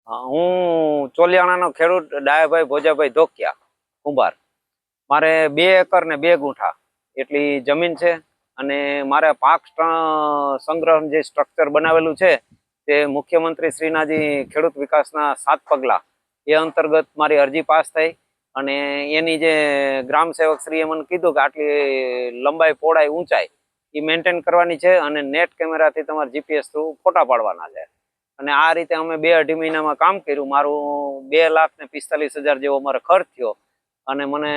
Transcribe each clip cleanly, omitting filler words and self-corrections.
હું ચોલિયાણાનો ખેડૂત ડાયાભાઈ ભોજાભાઈ ધોકિયા કુંભાર. મારે 2 એકર ને 2 ગુંઠા એટલી જમીન છે અને મારે પાક સંગ્રહ જે સ્ટ્રક્ચર બનાવેલું છે તે મુખ્યમંત્રી શ્રીના જે ખેડૂત વિકાસના 7 પગલા એ અંતર્ગત મારી અરજી પાસ થઈ અને એની જે ગ્રામ સેવક શ્રીએ મને કીધું કે આટલી લંબાઈ પહોળાઈ ઊંચાઈ એ મેન્ટેન કરવાની છે અને નેટ કેમેરાથી તમારે જીપીએસ થ્રુ ફોટા પાડવાના છે. અને આ રીતે અમે 2-2.5 મહિનામાં કામ કર્યું. મારું 2,45,000 જેવો મારો ખર્ચ થયો અને મને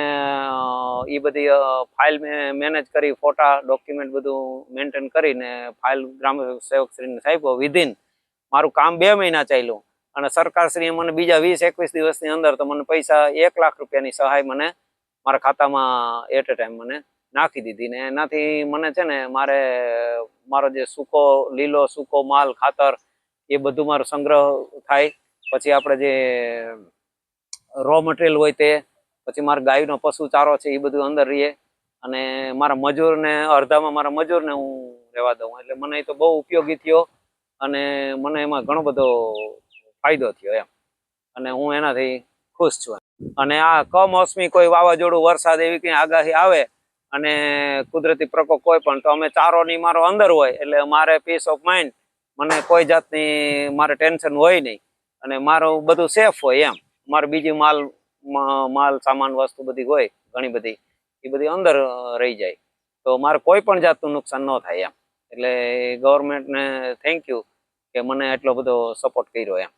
એ બધી ફાઇલ મેનેજ કરી, ફોટા ડોક્યુમેન્ટ બધું મેન્ટેન કરીને ફાઇલ ગ્રામ સેવક શ્રીને સાહેબ વિધિન મારું કામ 2 મહિના ચાલ્યું અને સરકારશ્રીએ મને બીજા 20-21 દિવસની અંદર તો મને પૈસા 1 લાખ રૂપિયાની સહાય મને મારા ખાતામાં એટ એ ટાઈમ મને નાખી દીધી. ને એનાથી મને છે ને મારો જે લીલો સૂકો માલ ખાતર એ બધું મારો સંગ્રહ થાય. પછી આપણે જે રો મટીરિયલ હોય તે, પછી મારા ગાયનો પશુ ચારો છે એ બધું અંદર રહીએ અને મારા મજૂરને અડધામાં મારા મજૂરને હું રહેવા દઉં. એટલે મને તો બહુ ઉપયોગી થયો અને મને એમાં ઘણો બધો ફાયદો થયો એમ, અને હું એનાથી ખુશ છું. અને આ કમોસમી કોઈ વાવાઝોડું, વરસાદ એવી કંઈ આગાહી આવે અને કુદરતી પ્રકોપ કોઈ પણ, તો અમે ચારોની મારો અંદર હોય એટલે મારે પીસ ઓફ માઇન્ડ, મને કોઈ જાતની મારે ટેન્શન હોય નહીં અને મારું બધું સેફ હોય એમ. મારે બીજી માલ સામાન વસ્તુ બધી હોય ઘણી બધી, એ બધી અંદર રહી જાય તો મારે કોઈ પણ જાતનું નુકસાન ન થાય એમ. એટલે ગવર્મેન્ટને થેન્ક યુ કે મને એટલો બધો સપોર્ટ કર્યો એમ.